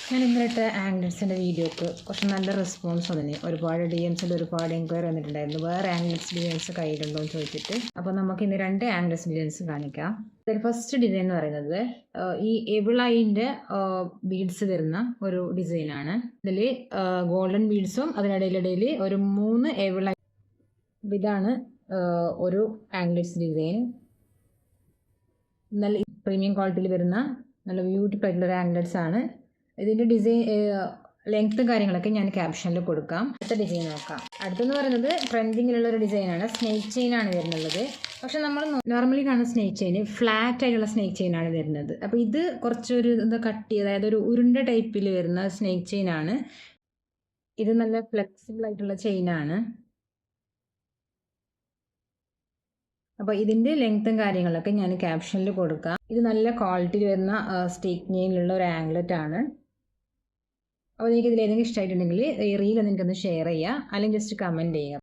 ഞാൻ ഇന്നലത്തെ ആംഗ്ലറ്റ്സിൻ്റെ വീഡിയോക്ക് കുറച്ച് നല്ല റെസ്പോൺസ് വന്നിന്. ഒരുപാട് DMസിൽ ഒരുപാട് എൻക്വയറി വന്നിട്ടുണ്ടായിരുന്നു. വേറെ ആംഗ്ലറ്റ്സ് ഡിസൈൻസ് കയ്യിലുണ്ടോ എന്ന് ചോദിച്ചിട്ട്. അപ്പോൾ നമുക്ക് ഇന്ന് 2 ആംഗ്ലറ്റ്സ് ഡിസൈൻസ് കാണിക്കാം. ഇതിൽ ഫസ്റ്റ് ഡിസൈൻ എന്ന് പറയുന്നത് ഈ എവിളൈൻ്റെ ബീഡ്സ് വരുന്ന ഒരു ഡിസൈനാണ്. ഇതിൽ ഗോൾഡൻ ബീഡ്സും അതിനിടയിലിടയിൽ ഒരു 3 എവിളൈ. ഇതാണ് ഒരു ആംഗ്ലറ്റ്സ് ഡിസൈൻ. നല്ല പ്രീമിയം ക്വാളിറ്റിയിൽ വരുന്ന നല്ല ബ്യൂട്ടിഫുൾ ആയിട്ടുള്ള ഒരു ആംഗ്ലറ്റ്സ് ആണ്. ഇതിൻ്റെ ഡിസൈൻ ലെങ്ത്ത് കാര്യങ്ങളൊക്കെ ഞാൻ ക്യാപ്ഷനിൽ കൊടുക്കാം. അടുത്ത ഡിസൈൻ നോക്കാം. അടുത്തെന്ന് പറയുന്നത് ട്രെൻഡിങ്ങിലുള്ള ഒരു ഡിസൈനാണ്. സ്നേക്ക് ചെയിൻ ആണ് വരുന്നുള്ളത്. പക്ഷെ നമ്മൾ നോർമലി കാണുന്ന സ്നേക്ക് ചെയിൻ ഫ്ലാറ്റ് ആയിട്ടുള്ള സ്നേക്ക് ചെയിൻ ആണ് വരുന്നത്. അപ്പോൾ ഇത് കുറച്ചൊരു എന്താ കട്ടി, അതായത് ഒരു ഉരുണ്ട ടൈപ്പിൽ വരുന്ന സ്നേക്ക് ചെയിൻ ആണ്. ഇത് നല്ല ഫ്ലെക്സിബിൾ ആയിട്ടുള്ള ചെയിനാണ്. അപ്പോൾ ഇതിൻ്റെ ലെങ്ത്തും കാര്യങ്ങളൊക്കെ ഞാൻ ക്യാപ്ഷനിൽ കൊടുക്കാം. ഇത് നല്ല ക്വാളിറ്റിയിൽ വരുന്ന സ്റ്റേക്ക് ചെയിനിലുള്ള ഒരു ആംഗ്ലറ്റ് ആണ്. അപ്പോൾ നിങ്ങൾക്ക് ഇതിൽ ഏതെങ്കിലും ഇഷ്ടമായിട്ടുണ്ടെങ്കിൽ ഈ റീൽ എനിക്കൊന്ന് ഷെയർ ചെയ്യുക, അല്ലെങ്കിൽ ജസ്റ്റ് കമൻറ്റ് ചെയ്യുക.